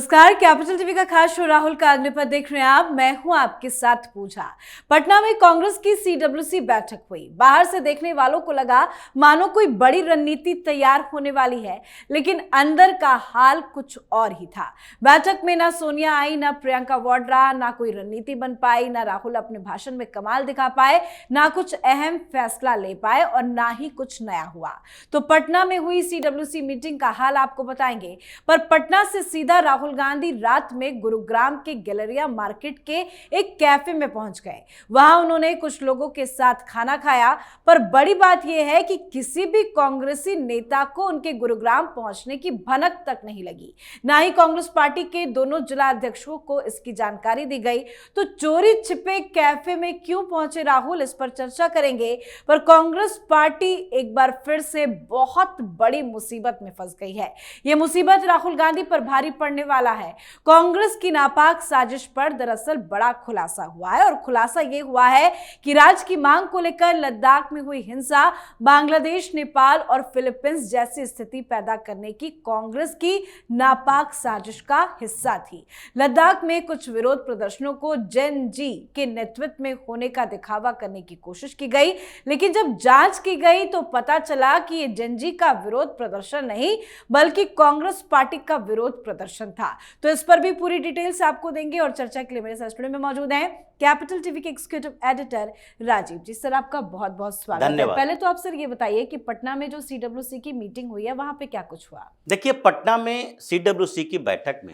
नमस्कार, capital TV का खास शो राहुल गांधी पर देख रहे हैं आप। मैं हूं आपके साथ पूजा। पटना में कांग्रेस की सीडब्ल्यूसी बैठक हुई। बाहर से देखने वालों को लगा मानो कोई बड़ी रणनीति तैयार होने वाली है, लेकिन अंदर का हाल कुछ और ही था। बैठक में ना सोनिया आई, ना प्रियंका वाड्रा, ना कोई रणनीति बन पाई, ना राहुल अपने भाषण में कमाल दिखा पाए, ना कुछ अहम फैसला ले पाए और ना ही कुछ नया हुआ। तो पटना में हुई सीडब्ल्यूसी मीटिंग का हाल आपको बताएंगे। पर पटना से सीधा राहुल गांधी रात में गुरुग्राम के गैलेरिया मार्केट के एक कैफे में पहुंच गए। वहां उन्होंने कुछ लोगों के साथ खाना खाया। पर बड़ी बात यह है कि किसी भी कांग्रेसी नेता को उनके गुरुग्राम पहुंचने की भनक तक नहीं लगी। ना ही कांग्रेस पार्टी के दोनों जिला अध्यक्षों को इसकी जानकारी दी गई। तो चोरी छिपे कैफे में क्यों पहुंचे राहुल, इस पर चर्चा करेंगे। पर कांग्रेस पार्टी एक बार फिर से बहुत बड़ी मुसीबत में फंस गई है। यह मुसीबत राहुल गांधी पर भारी पड़ने वाला है। कांग्रेस की नापाक साजिश पर दरअसल बड़ा खुलासा हुआ है और खुलासा यह हुआ है कि राज्य की मांग को लेकर लद्दाख में हुई हिंसा बांग्लादेश, नेपाल और फिलीपींस जैसी स्थिति पैदा करने की कांग्रेस की नापाक साजिश का हिस्सा थी। लद्दाख में कुछ विरोध प्रदर्शनों को जेन जी के नेतृत्व में होने का दिखावा करने की कोशिश की गई, लेकिन जब जांच की गई तो पता चला कि यह जेन जी का विरोध प्रदर्शन नहीं बल्कि कांग्रेस पार्टी का विरोध प्रदर्शन था। तो इस पर भी पूरी डिटेल्स आपको देंगे और चर्चा के लिए मेरे साथ स्टूडियो में मौजूद हैं कैपिटल टीवी के एग्जीक्यूटिव एडिटर राजीव जी। सर, आपका बहुत बहुत स्वागत है। पहले तो आप सर ये बताइए कि पटना में जो सीडब्ल्यूसी की मीटिंग हुई है वहां पे क्या कुछ हुआ। देखिए, पटना में सीडब्ल्यूसी की बैठक में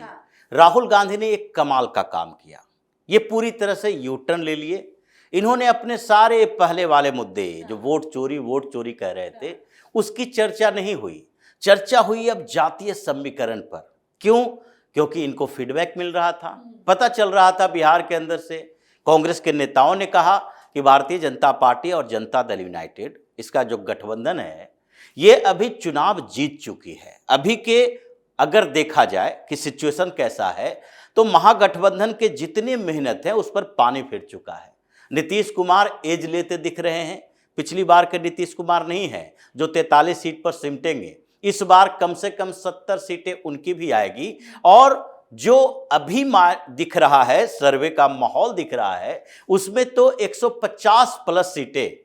राहुल गांधी ने एक कमाल का काम किया। ये पूरी तरह से यू टर्न ले लिए। इन्होंने अपने सारे पहले वाले मुद्दे जो वोट चोरी कह रहे थे उसकी चर्चा नहीं हुई। चर्चा हुई अब जातीय समीकरण पर। क्यों? क्योंकि इनको फीडबैक मिल रहा था, पता चल रहा था बिहार के अंदर से। कांग्रेस के नेताओं ने कहा कि भारतीय जनता पार्टी और जनता दल यूनाइटेड, इसका जो गठबंधन है, ये अभी चुनाव जीत चुकी है। अभी के अगर देखा जाए कि सिचुएशन कैसा है तो महागठबंधन के जितनी मेहनत है उस पर पानी फिर चुका है। नीतीश कुमार एज लेते दिख रहे हैं। पिछली बार के नीतीश कुमार नहीं है जो 43 सीट पर सिमटेंगे। इस बार कम से कम 70 सीटें उनकी भी आएगी। और जो अभी दिख रहा है, सर्वे का माहौल दिख रहा है, उसमें तो 150 प्लस सीटें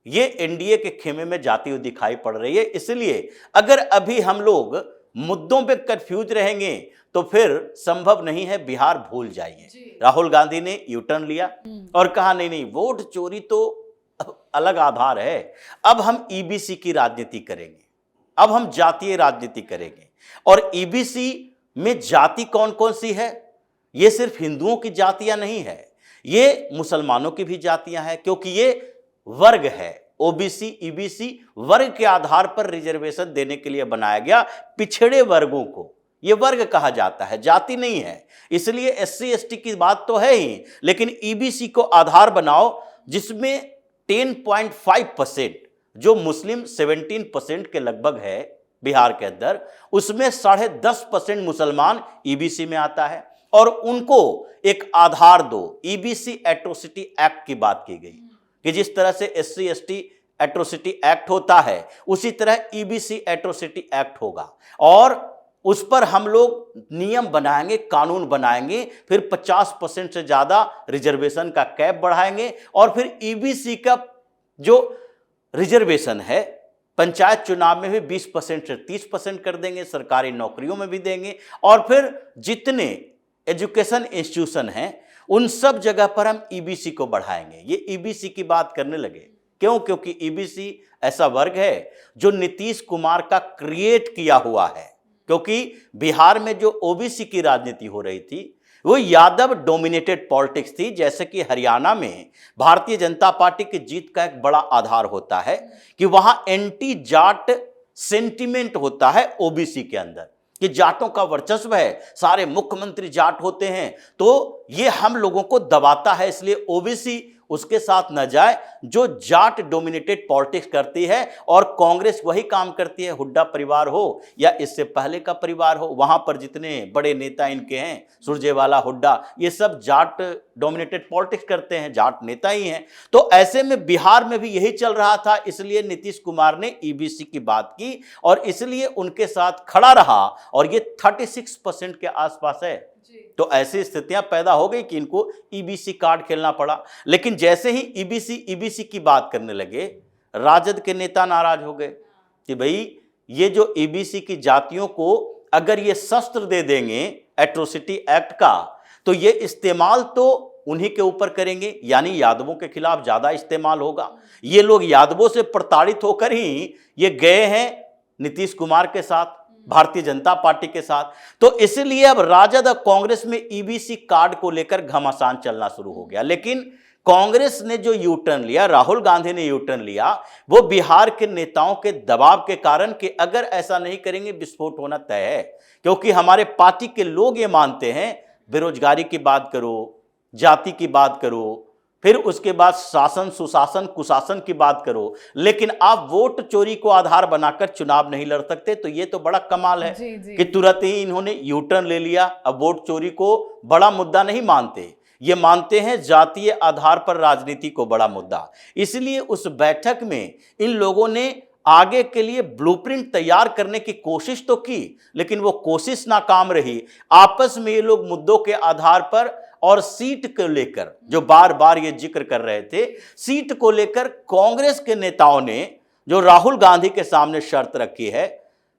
ये एनडीए के खेमे में जाती हुई दिखाई पड़ रही है। इसलिए अगर अभी हम लोग मुद्दों पे कंफ्यूज रहेंगे तो फिर संभव नहीं है, बिहार भूल जाइए। राहुल गांधी ने यू टर्न लिया और कहा नहीं, वोट चोरी तो अलग आधार है, अब हम ईबीसी की राजनीति करेंगे, अब हम जातीय राजनीति करेंगे। और ईबीसी में जाति कौन कौन सी है? ये सिर्फ हिंदुओं की जातियां नहीं है, ये मुसलमानों की भी जातियां हैं, क्योंकि ये वर्ग है। ओबीसी ईबीसी वर्ग के आधार पर रिजर्वेशन देने के लिए बनाया गया। पिछड़े वर्गों को ये वर्ग कहा जाता है, जाति नहीं है। इसलिए एससी एसटी की बात तो है ही, लेकिन ईबीसी को आधार बनाओ जिसमें 10.5% जो मुस्लिम 17% के लगभग है बिहार के अंदर, उसमें 10.5% मुसलमान ईबीसी में आता है। और उनको एक आधार दो। ईबीसी एट्रोसिटी एक्ट की बात की गई कि जिस तरह से एससी एसटी एट्रोसिटी एक्ट होता है उसी तरह ईबीसी एट्रोसिटी एक्ट होगा। और उस पर हम लोग नियम बनाएंगे, कानून बनाएंगे, फिर 50% से ज्यादा रिजर्वेशन का कैप बढ़ाएंगे और फिर ईबीसी का जो रिजर्वेशन है पंचायत चुनाव में भी 20% से 30% कर देंगे, सरकारी नौकरियों में भी देंगे। और फिर जितने एजुकेशन इंस्टीट्यूशन हैं उन सब जगह पर हम ईबीसी को बढ़ाएंगे। ये ईबीसी की बात करने लगे। क्यों? क्योंकि ईबीसी ऐसा वर्ग है जो नीतीश कुमार का क्रिएट किया हुआ है। क्योंकि बिहार में जो ओबीसी की राजनीति हो रही थी वो यादव डोमिनेटेड पॉलिटिक्स थी। जैसे कि हरियाणा में भारतीय जनता पार्टी की जीत का एक बड़ा आधार होता है कि वहां एंटी जाट सेंटिमेंट होता है ओबीसी के अंदर, कि जाटों का वर्चस्व है, सारे मुख्यमंत्री जाट होते हैं, तो ये हम लोगों को दबाता है। इसलिए ओबीसी उसके साथ न जाए जो जाट डोमिनेटेड पॉलिटिक्स करती है, और कांग्रेस वही काम करती है। हुड्डा परिवार हो या इससे पहले का परिवार हो, वहां पर जितने बड़े नेता इनके हैं, सुरजेवाला, हुड्डा, ये सब जाट डोमिनेटेड पॉलिटिक्स करते हैं, जाट नेता ही हैं। तो ऐसे में बिहार में भी यही चल रहा था, इसलिए नीतीश कुमार ने ईबीसी की बात की और इसलिए उनके साथ खड़ा रहा, और ये 36% के आसपास है। तो ऐसी स्थितियां पैदा हो गई कि इनको ईबीसी कार्ड खेलना पड़ा। लेकिन जैसे ही ईबीसी की बात करने लगे, राजद के नेता नाराज हो गए कि भाई ये जो ईबीसी की जातियों को अगर ये शस्त्र दे देंगे एट्रोसिटी एक्ट का, तो ये इस्तेमाल तो उन्हीं के ऊपर करेंगे, यानी यादवों के खिलाफ ज्यादा इस्तेमाल होगा। ये लोग यादवों से प्रताड़ित होकर ही ये गए हैं नीतीश कुमार के साथ, भारतीय जनता पार्टी के साथ। तो इसलिए अब राजद और कांग्रेस में ईबीसी कार्ड को लेकर घमासान चलना शुरू हो गया। लेकिन कांग्रेस ने जो यू टर्न लिया, राहुल गांधी ने यू टर्न लिया, वो बिहार के नेताओं के दबाव के कारण कि अगर ऐसा नहीं करेंगे विस्फोट होना तय है। क्योंकि हमारे पार्टी के लोग ये मानते हैं, बेरोजगारी की बात करो, जाति की बात करो, फिर उसके बाद शासन, सुशासन, कुशासन की बात करो, लेकिन आप वोट चोरी को आधार बनाकर चुनाव नहीं लड़ सकते। तो ये तो बड़ा कमाल है जी। कि तुरंत ही इन्होंने यू टर्न ले लिया। अब वोट चोरी को बड़ा मुद्दा नहीं मानते, ये मानते हैं जातीय आधार पर राजनीति को बड़ा मुद्दा। इसलिए उस बैठक में इन लोगों ने आगे के लिए ब्लूप्रिंट तैयार करने की कोशिश तो की, लेकिन वो कोशिश नाकाम रही। आपस में ये लोग मुद्दों के आधार पर और सीट को लेकर, जो बार बार ये जिक्र कर रहे थे, सीट को लेकर कांग्रेस के नेताओं ने जो राहुल गांधी के सामने शर्त रखी है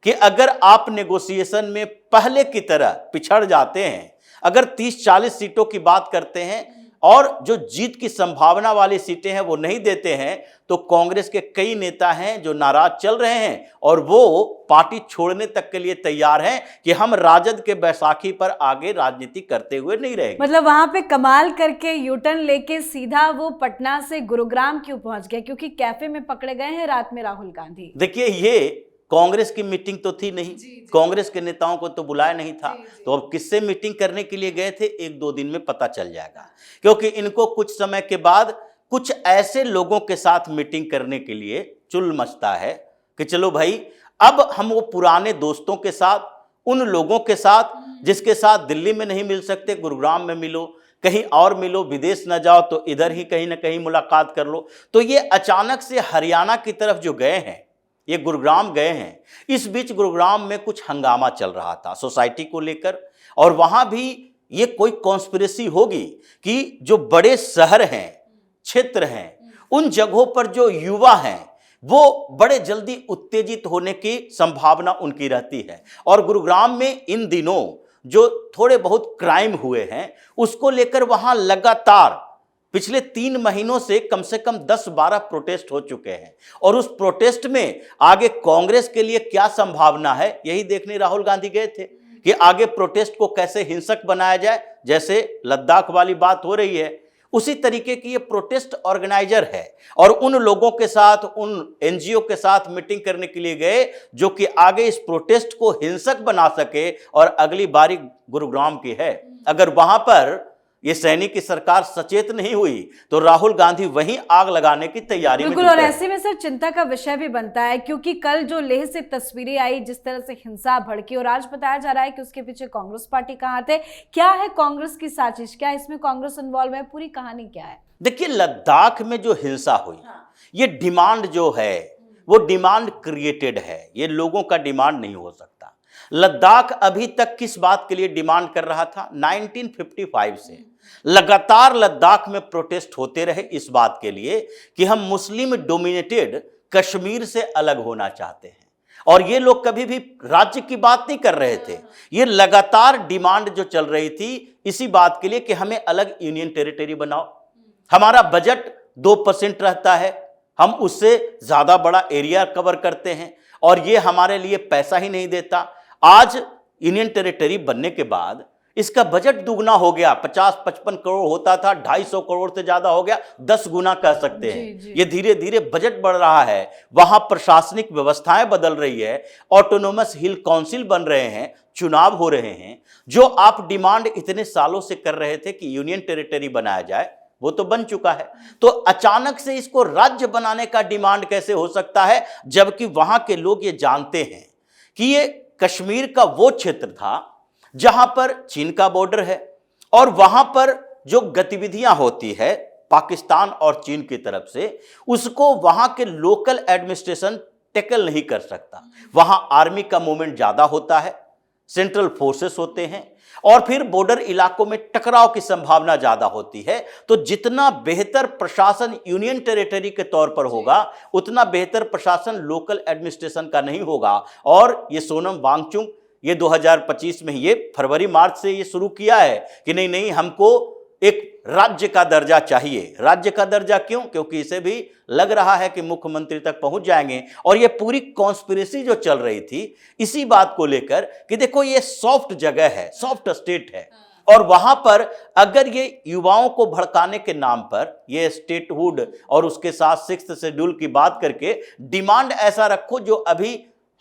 कि अगर आप नेगोशिएशन में पहले की तरह पिछड़ जाते हैं, अगर 30-40 सीटों की बात करते हैं और जो जीत की संभावना वाली सीटें हैं वो नहीं देते हैं, तो कांग्रेस के कई नेता हैं जो नाराज चल रहे हैं और वो पार्टी छोड़ने तक के लिए तैयार हैं कि हम राजद के बैसाखी पर आगे राजनीति करते हुए नहीं रहेंगे। मतलब वहां पे कमाल करके यूटर्न लेके सीधा वो पटना से गुरुग्राम क्यों पहुंच गया? क्योंकि कैफे में पकड़े गए हैं रात में राहुल गांधी। देखिए, ये कांग्रेस की मीटिंग तो थी नहीं, कांग्रेस के नेताओं को तो बुलाया नहीं था। तो अब किससे मीटिंग करने के लिए गए थे, 1-2 दिन में पता चल जाएगा। क्योंकि इनको कुछ समय के बाद कुछ ऐसे लोगों के साथ मीटिंग करने के लिए चुल मचता है कि चलो भाई, अब हम वो पुराने दोस्तों के साथ, उन लोगों के साथ जिसके साथ दिल्ली में नहीं मिल सकते, गुरुग्राम में मिलो, कहीं और मिलो, विदेश न जाओ तो इधर ही कहीं ना कहीं मुलाकात कर लो। तो ये अचानक से हरियाणा की तरफ जो गए हैं, ये गुरुग्राम गए हैं। इस बीच गुरुग्राम में कुछ हंगामा चल रहा था सोसाइटी को लेकर, और वहां भी ये कोई कॉन्स्पिरेसी होगी कि जो बड़े शहर हैं, क्षेत्र हैं, उन जगहों पर जो युवा हैं वो बड़े जल्दी उत्तेजित होने की संभावना उनकी रहती है। और गुरुग्राम में इन दिनों जो थोड़े बहुत क्राइम हुए हैं उसको लेकर वहां लगातार पिछले 3 महीनों से कम 10-12 प्रोटेस्ट हो चुके हैं। और उस प्रोटेस्ट में आगे कांग्रेस के लिए क्या संभावना है, यही देखने राहुल गांधी गए थे कि आगे प्रोटेस्ट को कैसे हिंसक बनाया जाए। जैसे लद्दाख वाली बात हो रही है, उसी तरीके की ये प्रोटेस्ट ऑर्गेनाइजर है, और उन लोगों के साथ, उन एनजीओ के साथ मीटिंग करने के लिए गए जो कि आगे इस प्रोटेस्ट को हिंसक बना सके। और अगली बारी गुरुग्राम की है। अगर वहां पर ये सैनिक की सरकार सचेत नहीं हुई तो राहुल गांधी वहीं आग लगाने की तैयारी में बिल्कुल। और ऐसे में सर चिंता का विषय भी बनता है, क्योंकि कल जो लेह से तस्वीरें आई, जिस तरह से हिंसा भड़की, और आज बताया जा रहा है कि उसके पीछे कांग्रेस पार्टी का हाथ है। क्या है कांग्रेस की साजिश? क्या इसमें कांग्रेस इन्वॉल्व है? पूरी कहानी क्या है? देखिए, लद्दाख में जो हिंसा हुई, ये डिमांड जो है वो डिमांड क्रिएटेड है, ये लोगों का डिमांड नहीं हो सकता। लद्दाख अभी तक किस बात के लिए डिमांड कर रहा था? 1955 से लगातार लद्दाख में प्रोटेस्ट होते रहे इस बात के लिए कि हम मुस्लिम डोमिनेटेड कश्मीर से अलग होना चाहते हैं। और ये लोग कभी भी राज्य की बात नहीं कर रहे थे, ये लगातार डिमांड जो चल रही थी इसी बात के लिए कि हमें अलग यूनियन टेरिटरी बनाओ, हमारा बजट 2% रहता है, हम उससे ज्यादा बड़ा एरिया कवर करते हैं और ये हमारे लिए पैसा ही नहीं देता। आज यूनियन टेरिटरी बनने के बाद इसका बजट दुगना हो गया, 50-55 करोड़ होता था, 250 करोड़ से ज्यादा हो गया, 10 गुना कह सकते हैं। ये धीरे धीरे बजट बढ़ रहा है, वहां प्रशासनिक व्यवस्थाएं बदल रही है, ऑटोनोमस हिल काउंसिल बन रहे हैं, चुनाव हो रहे हैं। जो आप डिमांड इतने सालों से कर रहे थे कि यूनियन टेरिटरी बनाया जाए, वो तो बन चुका है। तो अचानक से इसको राज्य बनाने का डिमांड कैसे हो सकता है, जबकि वहां के लोग ये जानते हैं कि ये कश्मीर का वो क्षेत्र था जहां पर चीन का बॉर्डर है और वहां पर जो गतिविधियां होती है पाकिस्तान और चीन की तरफ से, उसको वहां के लोकल एडमिनिस्ट्रेशन टैकल नहीं कर सकता। वहां आर्मी का मूवमेंट ज्यादा होता है, सेंट्रल फोर्सेस होते हैं और फिर बॉर्डर इलाकों में टकराव की संभावना ज्यादा होती है। तो जितना बेहतर प्रशासन यूनियन टेरिटरी के तौर पर होगा, उतना बेहतर प्रशासन लोकल एडमिनिस्ट्रेशन का नहीं होगा। और ये सोनम वांगचुक ये 2025 में ये फरवरी मार्च से ये शुरू किया है कि नहीं नहीं, हमको एक राज्य का दर्जा चाहिए। राज्य का दर्जा क्यों? क्योंकि इसे भी लग रहा है कि मुख्यमंत्री तक पहुंच जाएंगे। और ये पूरी कॉन्स्पिरेसी जो चल रही थी इसी बात को लेकर कि देखो ये सॉफ्ट जगह है, सॉफ्ट स्टेट है, और वहां पर अगर ये युवाओं को भड़काने के नाम पर ये स्टेटहुड और उसके साथ 6th शेड्यूल की बात करके डिमांड ऐसा रखो जो अभी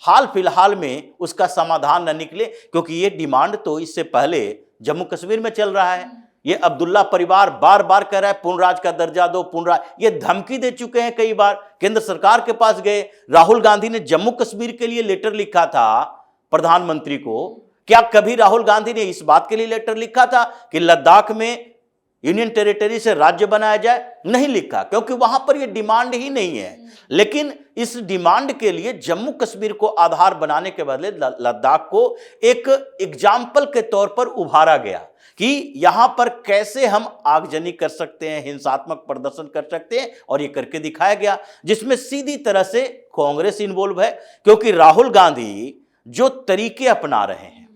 हाल फिलहाल में उसका समाधान न निकले। क्योंकि ये डिमांड तो इससे पहले जम्मू कश्मीर में चल रहा है। ये अब्दुल्ला परिवार बार बार कह रहा है पूर्ण राज्य का दर्जा दो, पूर्ण राज्य, ये धमकी दे चुके हैं कई बार। केंद्र सरकार के पास गए, राहुल गांधी ने जम्मू कश्मीर के लिए लेटर लिखा था प्रधानमंत्री को। क्या कभी राहुल गांधी ने इस बात के लिए लेटर लिखा था कि लद्दाख में यूनियन टेरिटरी से राज्य बनाया जाए? नहीं लिखा, क्योंकि वहां पर यह डिमांड ही नहीं है। लेकिन इस डिमांड के लिए जम्मू कश्मीर को आधार बनाने के बदले लद्दाख को एक एग्जाम्पल के तौर पर उभारा गया कि यहां पर कैसे हम आगजनी कर सकते हैं, हिंसात्मक प्रदर्शन कर सकते हैं, और ये करके दिखाया गया, जिसमें सीधी तरह से कांग्रेस इन्वॉल्व है। क्योंकि राहुल गांधी जो तरीके अपना रहे हैं,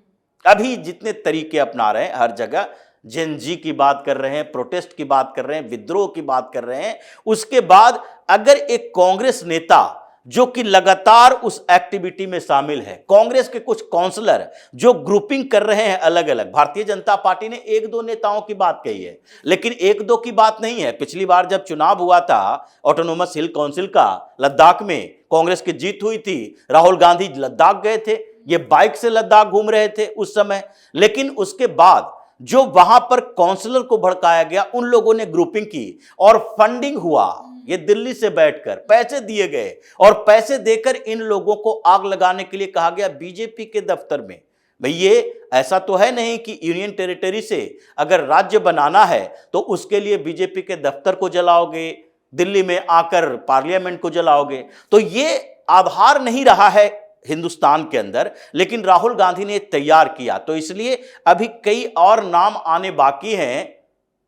अभी जितने तरीके अपना रहे हैं, हर जगह जेन जी की बात कर रहे हैं, प्रोटेस्ट की बात कर रहे हैं, विद्रोह की बात कर रहे हैं, उसके बाद अगर एक कांग्रेस नेता जो कि लगातार उस एक्टिविटी में शामिल है, कांग्रेस के कुछ काउंसलर जो ग्रुपिंग कर रहे हैं अलग अलग, भारतीय जनता पार्टी ने 1-2 नेताओं की बात कही है, लेकिन 1-2 की बात नहीं है। पिछली बार जब चुनाव हुआ था ऑटोनोमस हिल काउंसिल का लद्दाख में, कांग्रेस की जीत हुई थी, राहुल गांधी लद्दाख गए थे, ये बाइक से लद्दाख घूम रहे थे उस समय। लेकिन उसके बाद जो वहां पर काउंसलर को भड़काया गया, उन लोगों ने ग्रुपिंग की और फंडिंग हुआ। ये दिल्ली से बैठकर पैसे दिए गए और पैसे देकर इन लोगों को आग लगाने के लिए कहा गया बीजेपी के दफ्तर में। भाई ये ऐसा तो है नहीं कि यूनियन टेरिटरी से अगर राज्य बनाना है तो उसके लिए बीजेपी के दफ्तर को जलाओगे, दिल्ली में आकर पार्लियामेंट को जलाओगे। तो ये आधार नहीं रहा है हिंदुस्तान के अंदर, लेकिन राहुल गांधी ने तैयार किया। तो इसलिए अभी कई और नाम आने बाकी हैं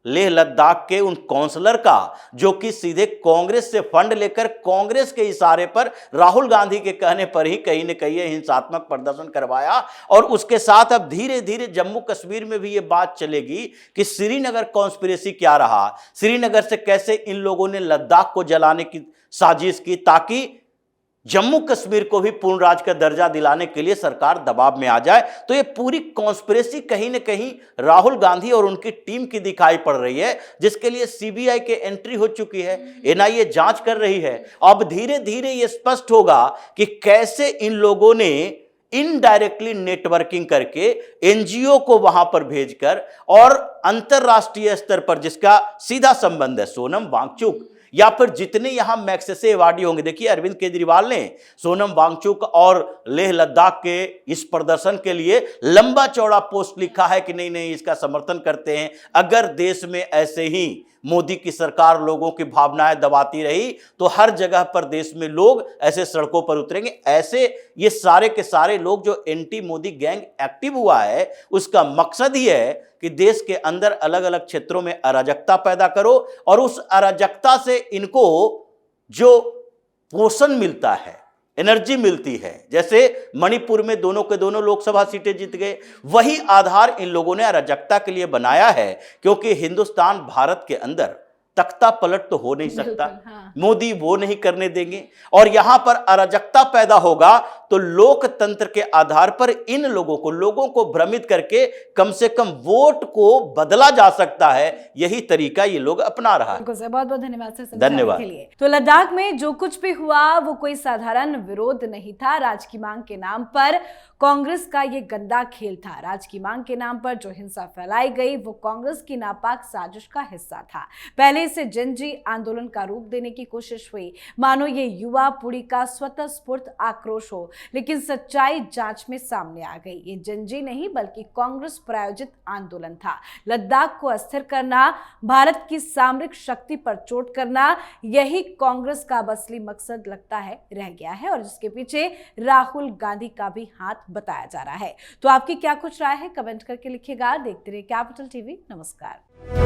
लेह लद्दाख के उन काउंसलर का, जो कि सीधे कांग्रेस से फंड लेकर कांग्रेस के इशारे पर, राहुल गांधी के कहने पर ही कहीं न कहीं हिंसात्मक प्रदर्शन करवाया। और उसके साथ अब धीरे धीरे जम्मू कश्मीर में भी ये बात चलेगी कि श्रीनगर कॉन्स्पिरेसी क्या रहा, श्रीनगर से कैसे इन लोगों ने लद्दाख को जलाने की साजिश की, ताकि जम्मू कश्मीर को भी पूर्ण राज्य का दर्जा दिलाने के लिए सरकार दबाव में आ जाए। तो ये पूरी कॉन्स्पिरेसी कहीं न कहीं राहुल गांधी और उनकी टीम की दिखाई पड़ रही है, जिसके लिए सीबीआई के एंट्री हो चुकी है, एनआईए जांच कर रही है। अब धीरे धीरे ये स्पष्ट होगा कि कैसे इन लोगों ने इनडायरेक्टली नेटवर्किंग करके एनजीओ को वहां पर भेजकर और अंतरराष्ट्रीय स्तर पर जिसका सीधा संबंध है सोनम वांगचुक या फिर जितने यहां मैग्सेसे अवार्डी होंगे। देखिए अरविंद केजरीवाल ने सोनम वांगचुक और लेह लद्दाख के इस प्रदर्शन के लिए लंबा चौड़ा पोस्ट लिखा है कि नहीं नहीं इसका समर्थन करते हैं। अगर देश में ऐसे ही मोदी की सरकार लोगों की भावनाएं दबाती रही तो हर जगह पर देश में लोग ऐसे सड़कों पर उतरेंगे। ऐसे ये सारे के सारे लोग जो एंटी मोदी गैंग एक्टिव हुआ है, उसका मकसद ही है कि देश के अंदर अलग अलग क्षेत्रों में अराजकता पैदा करो और उस अराजकता से इनको जो पोषण मिलता है, एनर्जी मिलती है। जैसे मणिपुर में दोनों के दोनों लोकसभा सीटें जीत गए, वही आधार इन लोगों ने अराजकता के लिए बनाया है। क्योंकि हिंदुस्तान भारत के अंदर तख्ता पलट तो हो नहीं सकता, हाँ। मोदी वो नहीं करने देंगे और यहां पर अराजकता पैदा होगा तो लोकतंत्र के आधार पर इन लोगों को भ्रमित करके कम से कम वोट को बदला जा सकता है। यही तरीका ये लोग अपना रहा है। बहुत बहुत धन्यवाद सर समझाने धन्यवाद के लिए। तो लद्दाख में जो कुछ भी हुआ वो कोई साधारण विरोध नहीं था। राज की मांग के नाम पर कांग्रेस का ये गंदा खेल था। राज की मांग के नाम पर जो हिंसा फैलाई गई वो कांग्रेस की नापाक साजिश का हिस्सा था। पहले इसे जनजी आंदोलन का रूप देने की कोशिश हुई, मानो ये युवा पीढ़ी का स्वतःस्फूर्त आक्रोश हो, लेकिन सच्चाई जांच में सामने आ गई। ये जनजी नहीं बल्कि कांग्रेस प्रायोजित आंदोलन था। लद्दाख को अस्थिर करना, भारत की सामरिक शक्ति पर चोट करना, यही कांग्रेस का असली मकसद लगता है रह गया है, और जिसके पीछे राहुल गांधी का भी हाथ बताया जा रहा है। तो आपकी क्या कुछ राय है, कमेंट करके लिखिएगा। देखते रहिए कैपिटल टीवी। नमस्कार।